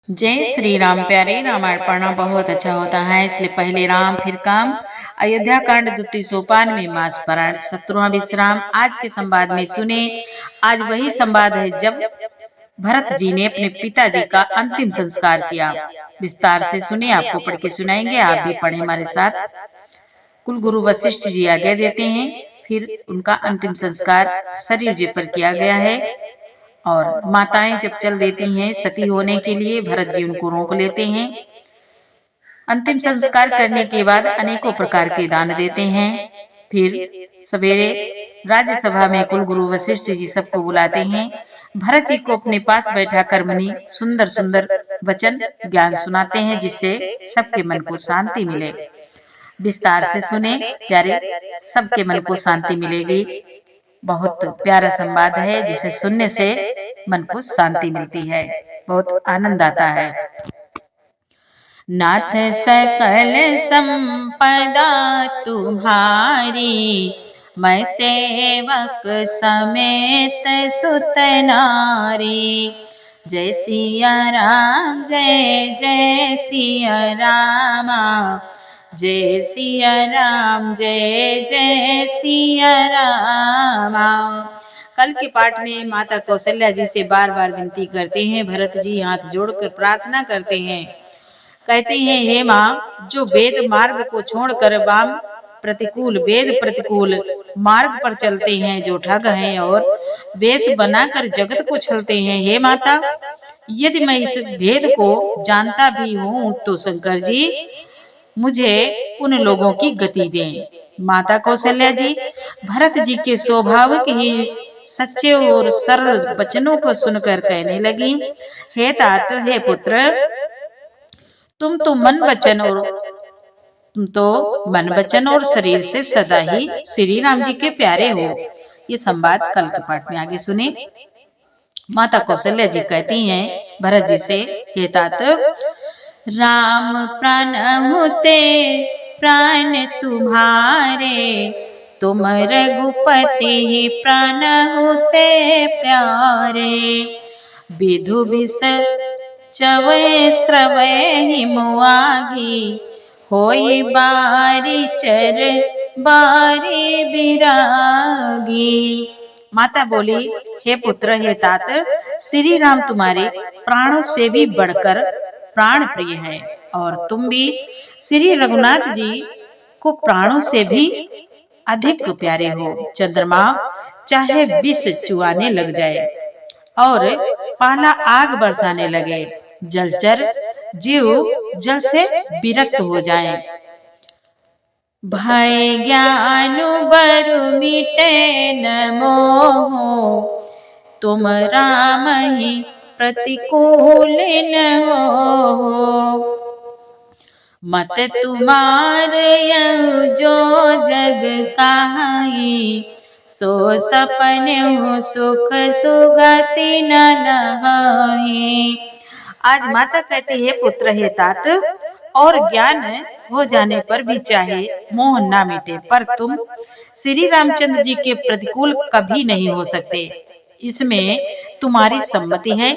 जय श्री राम। प्यारे रामायण पढ़ना बहुत अच्छा होता है, इसलिए पहले राम फिर काम। अयोध्या कांड द्वितीय सोपान में मास पारायण 17वां विश्राम। आज के संवाद में सुने। आज वही संवाद है जब भरत जी ने अपने पिताजी का अंतिम संस्कार किया। विस्तार से सुने, आपको पढ़ के सुनाएंगे, आप भी पढ़े हमारे साथ। कुल गुरु वशिष्ठ जी आज्ञा देते हैं, फिर उनका अंतिम संस्कार सरयू जी पर किया गया है। और माताएं जब चल देती हैं सती होने के लिए, भरत जी उनको रोक लेते हैं। अंतिम संस्कार करने के बाद अनेकों प्रकार के दान देते हैं। फिर सवेरे राज्यसभा में कुल गुरु वशिष्ठ जी सबको बुलाते हैं। भरत जी को अपने पास बैठा कर मुनि सुंदर सुंदर वचन ज्ञान सुनाते हैं, जिससे सबके मन को शांति मिले। विस्तार से सुने प्यारे, सबके मन को शांति मिलेगी। बहुत प्यारा संवाद है, जिसे सुनने से मन को शांति मिलती है, बहुत आनंद आता है। नाथ सकल संपदा तुम्हारी, मैं सेवक समेत सुत नारी। जय सिया राम, जय जय सिया रामा, जय सिया राम, जय जय सिया रामा। कल के पाठ में माता कौशल्या जी से बार बार विनती करते हैं। भरत जी हाथ जोड़कर प्रार्थना करते हैं, कहते हैं, हे माँ, जो वेद मार्ग को छोड़कर वाम प्रतिकूल वेद प्रतिकूल मार्ग पर चलते हैं, जो ठग हैं और वेश बनाकर जगत को छलते हैं, हे माता, यदि मैं इस भेद को जानता भी हूँ तो शंकर जी मुझे उन लोगों की गति दें। माता कौशल्या जी भरत जी के स्वाभाविक ही सच्चे और सरल वचनों को सुनकर कहने लगी, हे तात, हे पुत्र, तुम तो मन वचन और शरीर से सदा ही श्री राम जी के प्यारे हो। ये संवाद कल के पाठ में आगे सुने। माता कौशल्या जी कहती हैं भरत जी से, हे तात, राम प्राण होते प्राण तुम्हारे, तुम रघुपति ही प्राण होते प्यारे। विधु विष चवै श्रवै हिमुआगी, होई बारी चर बारी बिरागी। माता बोली, हे पुत्र, हे तात, श्री राम तुम्हारे प्राणों से भी बढ़कर प्राण प्रिय है, और तुम भी श्री रघुनाथ जी को प्राणों से भी अधिक प्यारे हो। चंद्रमा चाहे विष चुआने लग जाए और पाला आग बरसाने लगे, जलचर जीव जल से विरक्त हो जाएं, भय ज्ञान बरु मिटे न मोह, तुम राम ही प्रतिकूल न हो। मत तुम्हारे जो जग काई, सो सपने हो सुख सुगति न नहाई। आज माता कहती है, पुत्र, हे तात, और ज्ञान हो जाने पर भी चाहे मोह ना मिटे, पर तुम श्री रामचंद्र जी के प्रतिकूल कभी नहीं हो सकते, इसमें तुम्हारी सम्मति है।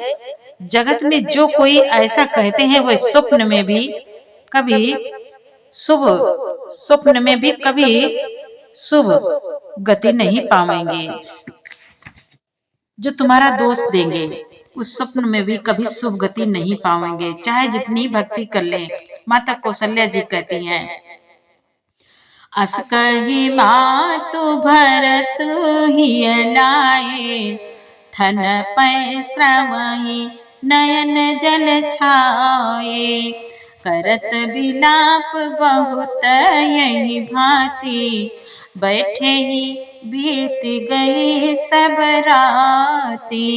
जगत में जो कोई ऐसा कहते हैं वह स्वप्न में भी कभी शुभ गति नहीं पाएंगे। जो तुम्हारा दोष देंगे उस स्वप्न में भी कभी शुभ गति नहीं पाएंगे, चाहे जितनी भक्ति कर ले। माता कौशल्या जी कहती हैं, अस कही मातु भरत ही लाए, थन पै श्रवहि नयन जल छाए, करत बिलाप बहुत यही भांति, बैठे ही बीत गई सब राती।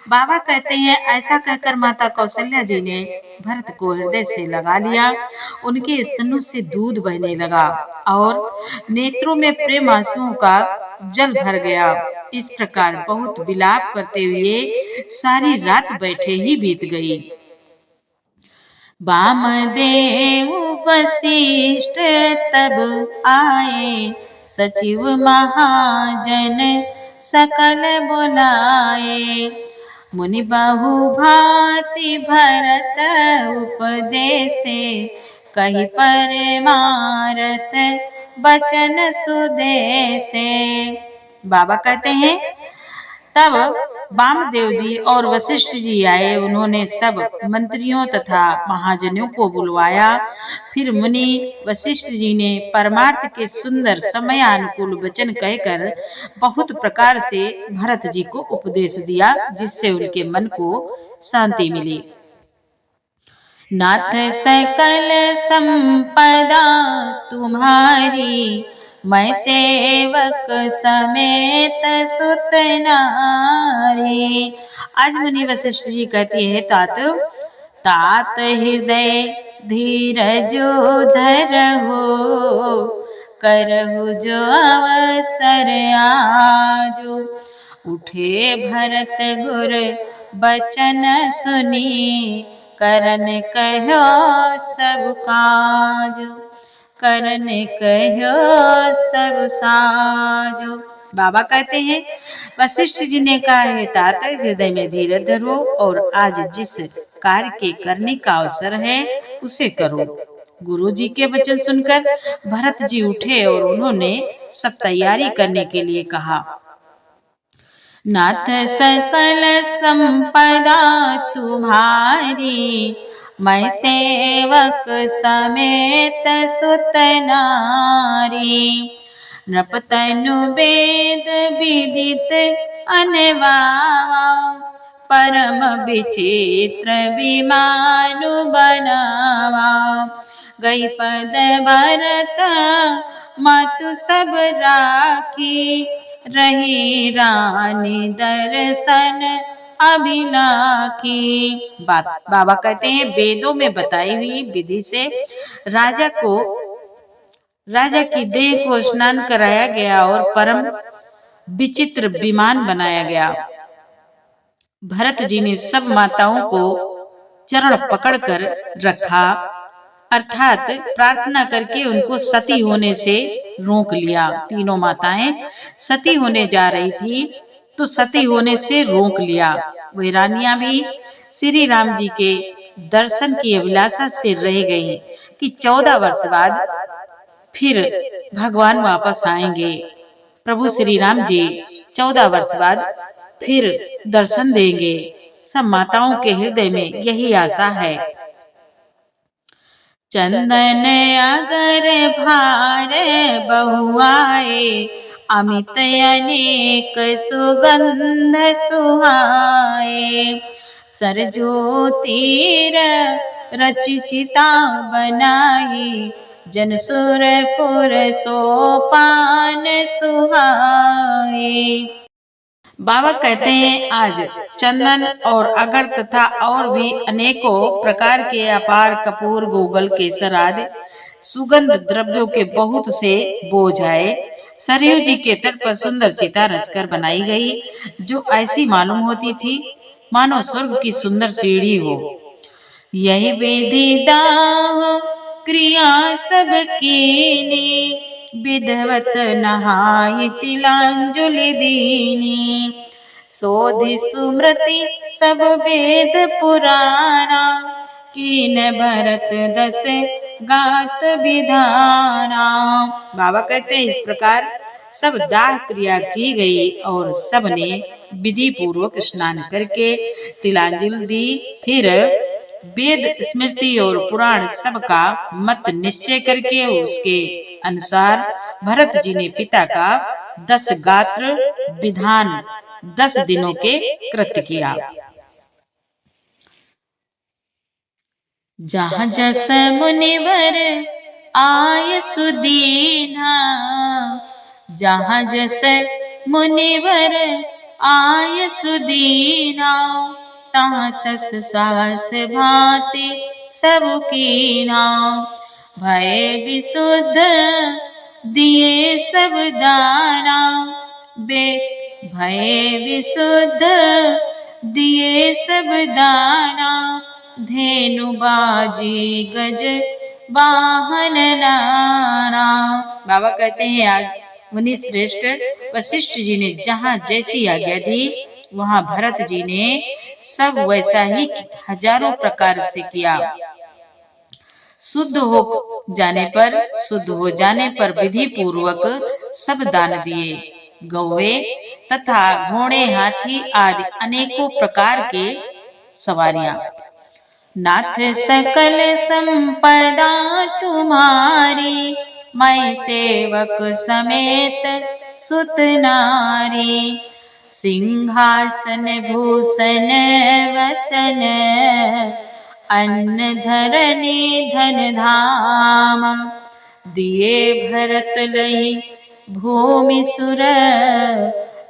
बाबा कहते हैं, ऐसा कहकर माता कौशल्या जी ने भरत को हृदय से लगा लिया। उनके स्तनों से दूध बहने लगा और नेत्रों में प्रेम आंसुओं का जल भर गया। इस प्रकार बहुत विलाप करते हुए सारी रात बैठे ही बीत गई। वामदेव वशिष्ठ तब आए, सचिव महाजन सकल बुलाए, मुनि बहु भांति भरत उपदेसे, कही परमारथ बचन सुदेसे। बाबा कहते हैं तब वामदेव जी और वशिष्ठ जी आए। उन्होंने सब मंत्रियों तथा महाजनों को बुलवाया। फिर मुनि वशिष्ठ जी ने परमार्थ के सुंदर समयानुकूल वचन कहकर बहुत प्रकार से भरत जी को उपदेश दिया, जिससे उनके मन को शांति मिली। नाथ सकल संपदा तुम्हारी, मैं सेवक समेत सुत नारी। आज मुनि वशिष्ठ जी कहती है तात हृदय धीरजो धरहु, करहु जो अवसर आजो। उठे भरत गुर बचन सुनी, करन कहो सब काज, करन कहो सब साजो। बाबा कहते हैं वशिष्ठ जी ने कहा है तात हृदय में धीरज धरो और आज जिस कार्य के करने का अवसर है उसे करो। गुरु जी के वचन सुनकर भरत जी उठे और उन्होंने सब तैयारी करने के लिए कहा। नाथ सकल संपदा तुम्हारी, मैं सेवक समेत सुत नारी। नृपतनु वेद विदित अनवावा, परम विचित्र विमानु बनावा। गई पद भरत मातु सब राखी, रही रानी दर्शन अभिलाखी। बाबा कहते हैं वेदों में बताई हुई विधि से राजा की देह को स्नान कराया गया और परम विचित्र विमान बनाया गया। भरत जी ने सब माताओं को चरण पकड़कर रखा, अर्थात प्रार्थना करके उनको सती होने से रोक लिया। तीनों माताएं सती होने जा रही थी तो सती होने से रोक लिया। वही रानियां भी श्री राम जी के दर्शन की अभिलाषा से रह गई कि 14 वर्ष बाद फिर भगवान वापस आएंगे। प्रभु श्री राम जी 14 वर्ष बाद फिर दर्शन देंगे। सब माताओं के हृदय में यही आशा है। चंदन अगर भार बहुआए, अमित अनेक सुगंध सुहाए। सरजो तीर रचिता बनाई, जन सुरपुर सोपान सुहाए। बाबा कहते हैं आज चंदन और अगर तथा और भी अनेकों प्रकार के अपार कपूर गूगल केसर आदि सुगंध द्रव्यों के बहुत से बोझ आए। सरयू जी के तट पर सुंदर चिता रचकर बनाई गई, जो ऐसी मालूम होती थी मानो स्वर्ग की सुंदर सीढ़ी हो। यही विधि दाह क्रिया सब कीनी, विधवत नहाई तिलांजलि दीनी। सोधि सुमृति सब वेद पुराना, कीन भरत 10 गात विधाना। बाबा कहते हैं इस प्रकार सब दाह क्रिया की गई और सब ने विधि पूर्वक स्नान करके तिलांजलि दी। फिर वेद स्मृति और पुराण सबका मत निश्चय करके उसके अनुसार भरत जी ने पिता का 10 गात्र विधान 10 दिनों के कृत्य किया। जहाँ जस मुनिवर आय सुदीना, जहाँ जस मुनिवर आय सुदीना। तहाँ तस साहस भांति सब कीना, भय विशुद्ध दिए सब दाना। भय विशुद्ध दिए सब दाना, धेनु बाजी गज वाहन नाना। बाबा कहते हैं आज मुनि श्रेष्ठ वशिष्ठ जी ने जहाँ जैसी आज्ञा दी वहाँ भरत जी ने सब वैसा ही हजारों प्रकार से किया। शुद्ध हो जाने पर विधि पूर्वक सब दान दिए। गौवे तथा घोड़े, हाथी आदि अनेकों प्रकार के सवारियां। नाथ सकल संपदा तुम्हारी, मैं सेवक समेत सुत नारी। सिंहासन भूषण वसन, अन्न धरनी धन धाम। दिए भरत लई भूमि सुर,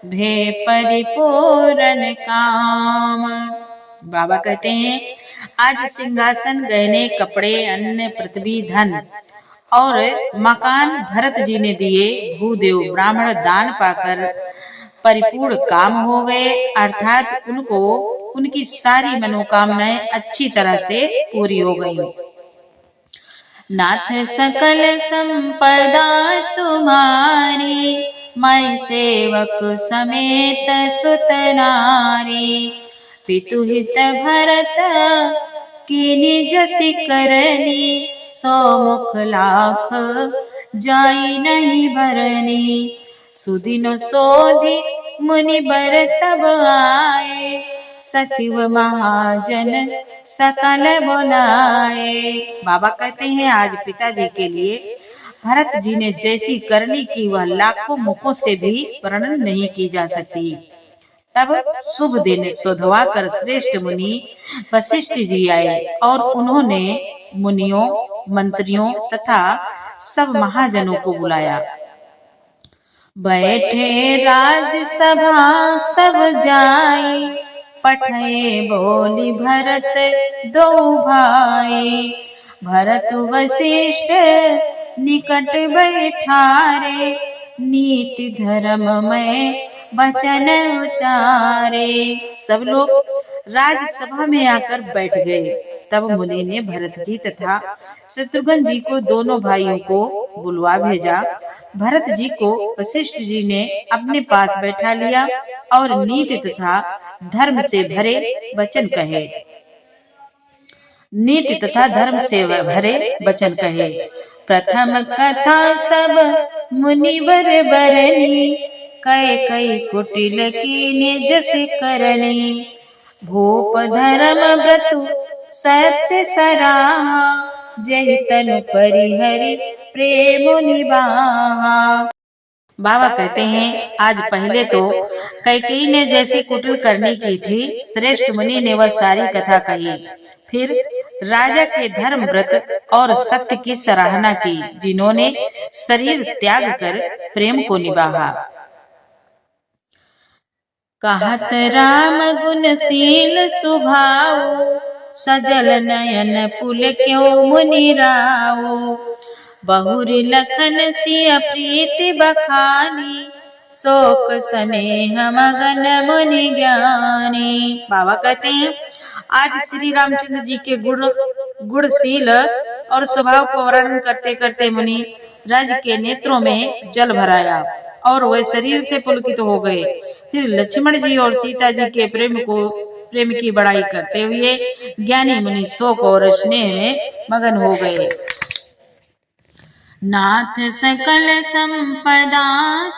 भे परिपूर्ण काम। बाबा कहते हैं, आज सिंहासन, गहने, कपड़े, अन्न, पृथ्वी, धन और मकान भरत जी ने दिए। भूदेव ब्राह्मण दान पाकर परिपूर्ण काम हो गए, अर्थात उनको उनकी सारी मनोकामनाएं अच्छी तरह से पूरी हो गई। नाथ सकल संपदा तुम्हारी, मैं सेवक समेत सुत नारी। पितु हित भरत कीनि जसि करनी, सौ मुख लाख जाई नहीं भरनी। सुदिन सोधि मुनि बर तब आए, सचिव महाजन सकल बुलाए। बाबा कहते हैं, आज पिताजी के लिए भरत जी ने जैसी करनी की वह लाखों मुखों से भी वर्णन नहीं की जा सकती। तब शुभ दिन शोधवा कर श्रेष्ठ मुनि वशिष्ठ जी आए और उन्होंने मुनियों, मंत्रियों तथा सब महाजनों को बुलाया। बैठे राजसभा सब जाई, पठे बोली भरत दो भाई। भरत वशिष्ठ निकट बैठारे, नीति धर्म में वचन उचारे। सब लोग राजसभा में आकर बैठ गए। तब मुनि ने भरत जी तथा शत्रुघ्न जी को, दोनों भाइयों को बुलवा भेजा। भरत जी को वशिष्ठ जी ने अपने पास बैठा लिया और नीति तथा धर्म से भरे वचन कहे। नीति तथा धर्म से भरे वचन कहे। प्रथम कथा सब मुनिवर बरनी, कई कई कुटिल की जस करनी। भूप धर्म व्रतु सत्य सराहा, जय तनु परिहरि प्रेम निवाहा। बाबा कहते हैं, आज पहले तो कैकेयी ने जैसी कुटिल करनी की थी, श्रेष्ठ मुनि ने वह सारी कथा कही। फिर राजा के धर्म व्रत और सत्य की सराहना की, जिन्होंने शरीर त्याग कर प्रेम को निभाया। कहत राम गुणशील सुभाव, सजल नयन पुल क्यों मुनि राव। बहुरी लखन सिय प्रीति बखानी, शोक स्नेह मगन मुनि ज्ञानी। बाबा कहते हैं, आज श्री रामचंद्र जी के गुणशील और स्वभाव को वर्णन करते करते मुनि राज के नेत्रों में जल भराया और वह शरीर से पुलकित हो गए। फिर लक्ष्मण जी और सीता जी के प्रेम की बड़ाई करते हुए ज्ञानी मुनि शोक और स्नेह में मगन हो गए। नाथ सकल संपदा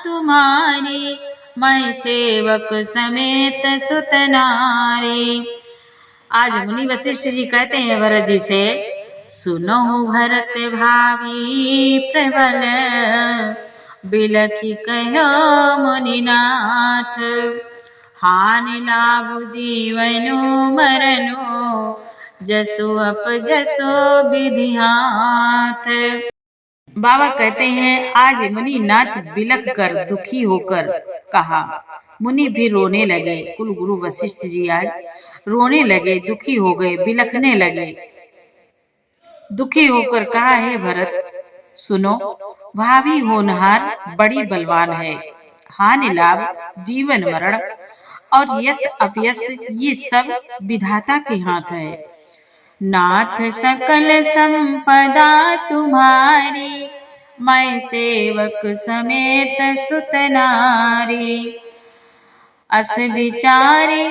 तुम्हारी, मैं सेवक समेत सुत नारी। आज मुनि वशिष्ठ जी कहते हैं भरत जी से, सुनो भरत भावी प्रबल, बिलखी कहो मुनिनाथ। हानि लाभ जीवनो मरनो, जसो अप जसो विधि हाथ। बाबा कहते हैं, आज मुनि नाथ बिलख कर दुखी होकर कहा। मुनि भी रोने लगे। कुल गुरु वशिष्ठ जी आज रोने लगे, दुखी हो गए, बिलखने लगे। दुखी होकर कहा, हे भरत सुनो, भावी होनहार बड़ी बलवान है। हानि लाभ, जीवन मरण और यश अपयश ये सब विधाता के हाथ है। नाथ सकल संपदा तुम्हारी, मैं सेवक समेत सुत नारी। अस विचारी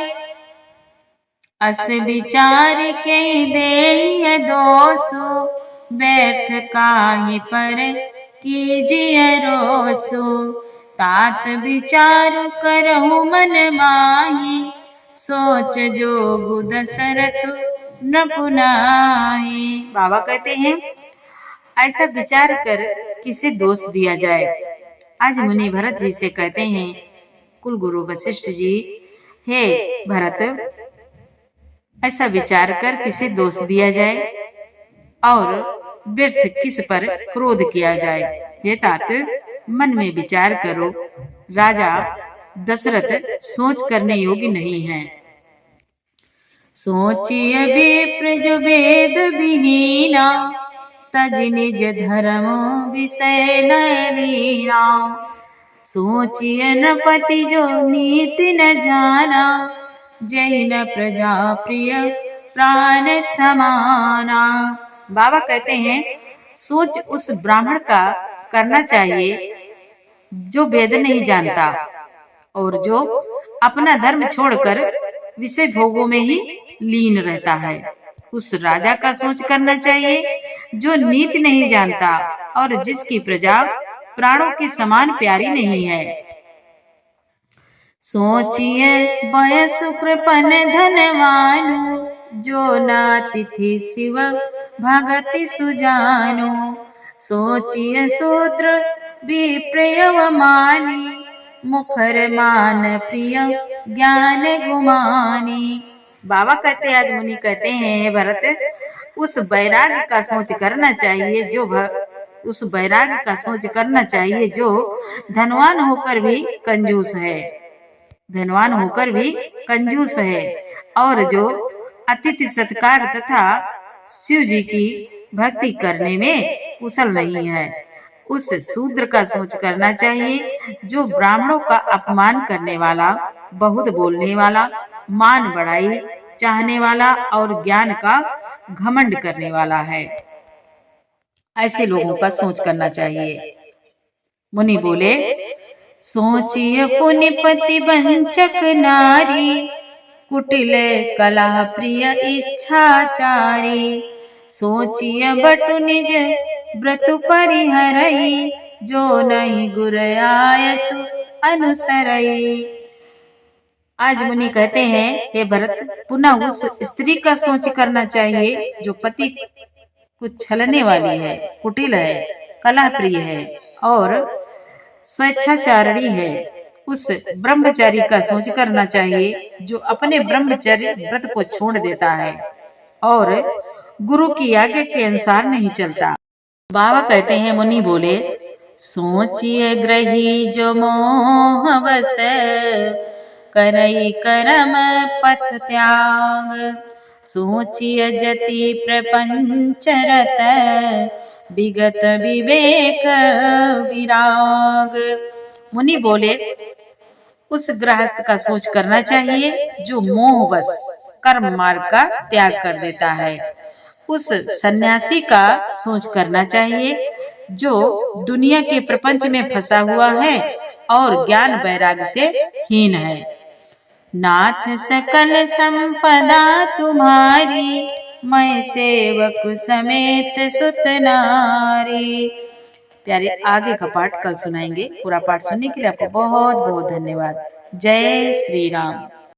अस विचार के दे दोसो, व्यर्थ काहे पर कीजिए रोसो। तात विचार करहु मन माही, सोच जोगु दशरथ न पुनाही। बाबा कहते हैं ऐसा विचार कर किसे दोष दिया जाए। आज मुनि भरत जी से कहते हैं, कुल गुरु वशिष्ठ जी, हे भरत, ऐसा विचार कर किसे दोष दिया जाए और व्यर्थ किस पर क्रोध किया जाए। हे तात, मन में विचार करो, राजा दशरथ सोच करने योग्य नहीं है। सोचिए विप्र जो वेद विहीना, तज निज धर्म विषय न लीना। सोचिए नृपति जो नीति न जाना, जय न प्रजा प्रिय प्राण समाना। बाबा कहते हैं सोच उस ब्राह्मण का करना चाहिए जो वेद नहीं जानता और जो अपना धर्म छोड़कर विषय भोगों में ही लीन रहता है। उस राजा का सोच करना चाहिए जो नीति नहीं जानता और जिसकी प्रजा प्राणों के समान प्यारी नहीं है। सोचिए वयस कृपन धनवानु, जो नातिथि शिव भगति सुजानु। सोचिए शूद्र विप्रयवमानी, मुखर मान प्रिय ज्ञान गुमानी। बाबा कहते हैं, आज मुनि कहते हैं, भरत, उस वैराग्य का सोच करना चाहिए जो उस वैराग्य का सोच करना चाहिए जो धनवान होकर भी कंजूस है, धनवान होकर भी कंजूस है और जो अतिथि सत्कार तथा शिव जी की भक्ति करने में कुशल नहीं है। उस शूद्र का सोच करना चाहिए जो ब्राह्मणों का अपमान करने वाला, बहुत बोलने वाला, मान बढ़ाई चाहने वाला और ज्ञान का घमंड करने वाला है। ऐसे लोगों का सोच करना चाहिए। मुनि बोले, सोचिए पुण्यपति वंचक नारी, कुटिल कला प्रिय इच्छाचारी। सोचिए बटु निज व्रत परिहरई, जो नहीं गुर आयसु अनुसरई। आज मुनि कहते हैं, हे भरत, पुनः उस स्त्री का सोच करना चाहिए जो पति को छलने वाली है, कुटिल है, कला प्रिय है और स्वेच्छाचारिणी है। उस ब्रह्मचारी का सोच करना चाहिए जो अपने ब्रह्मचर्य व्रत को छोड़ देता है और गुरु की आज्ञा के अनुसार नहीं चलता। बाबा कहते हैं, मुनि बोले, सोचिए ग्रही जो मोह बस, करई करम पथ त्याग। सोचिए जति प्रपंच रत, विगत विवेक विराग। मुनि बोले, उस गृहस्थ का सोच करना चाहिए जो मोहवश कर्म मार्ग का त्याग कर देता है। उस सन्यासी का सोच करना चाहिए जो दुनिया के प्रपंच में फंसा हुआ है और ज्ञान वैराग्य से हीन है। नाथ सकल संपदा तुम्हारी, मैं सेवक समेत सुत नारी। प्यारे, आगे का पाठ कल सुनाएंगे। पूरा पाठ सुनने के लिए आपको बहुत बहुत धन्यवाद। जय श्री राम।